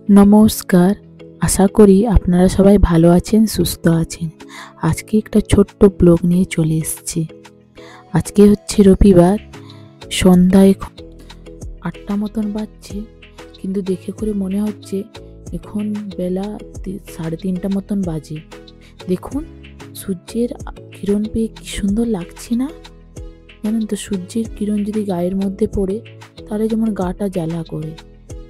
নমস্কার। আশা করি আপনারা সবাই ভালো আছেন, সুস্থ আছেন। আজকে একটা ছোট্ট ব্লগ নিয়ে চলে এসেছি। আজকে হচ্ছে রবিবার, সন্ধ্যায় ৮টা মতন বাজছে, কিন্তু দেখে করে মনে হচ্ছে এখন বেলা ৩:৩০ মতন বাজে। দেখুন, সূর্যের কিরণ পেয়ে কি সুন্দর লাগছে না? জানেন তো, সূর্যের কিরণ যদি গায়ের মধ্যে পড়ে তাহলে যেমন গাটা জ্বালা করে,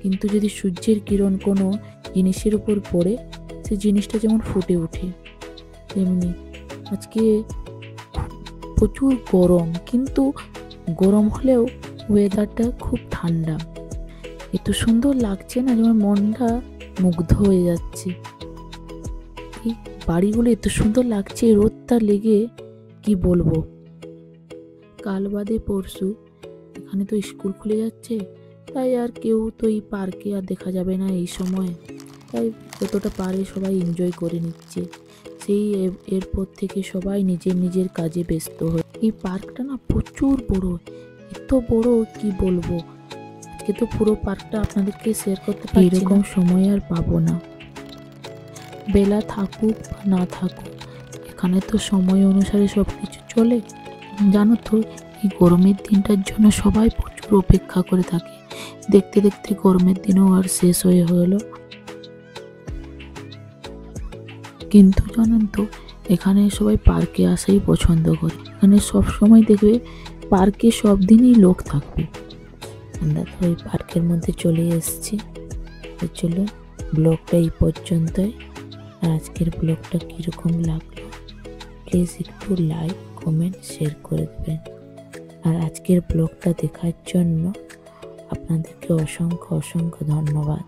কিন্তু যদি সূর্যের কিরণ কোনো জিনিসের উপর পড়ে সেই জিনিসটা যেমন ফুটে ওঠে। তেমনি আজকে প্রচুর গরম, কিন্তু গরম হলেও ওয়েদারটা খুব ঠান্ডা। এত সুন্দর লাগছে না, যেমন মনটা মুগ্ধ হয়ে যাচ্ছে। এই বাড়িগুলো এত সুন্দর লাগছে, রোদটা লেগে কি বলবো। কাল বাদে পরশু এখানে তো স্কুল খুলে যাচ্ছে, তাই আর কেউ তো এই পার্কে আর দেখা যাবে না এই সময়। তাই যতটা পারে সবাই এনজয় করে নিচ্ছে। সেই এরপর থেকে সবাই নিজের নিজের কাজে ব্যস্ত হয়। এই পার্কটা না প্রচুর বড়, এত বড় কি বলবো। আজকে তো পুরো পার্কটা আপনাদেরকে শেয়ার করতে পারছি না, এরকম সময় আর পাবো না। বেলা থাকুক বা না থাকুক, এখানে তো সময় অনুসারে সব কিছু চলে। জানো তো, এই গরমের দিনটার জন্য সবাই প্রচুর অপেক্ষা করে থাকে। দেখতে দেখতে গরমের দিনও আর শেষ হয়ে হলো। কিন্তু জানেন তো, এখানে সবাই পার্কে আসাই পছন্দ করে। এখানে সব সময় দেখবে পার্কে সব দিনই লোক থাকবে। আমরা তো ওই পার্কের মধ্যে চলে এসেছি। তো চলো, ব্লগটা এই পর্যন্তই। আর আজকের ব্লগটা কীরকম লাগলো প্লিজ একটু লাইক, কমেন্ট, শেয়ার করে দেবেন। আর আজকের ব্লগটা দেখার জন্য আপনাদেরকে অসংখ্য অসংখ্য ধন্যবাদ।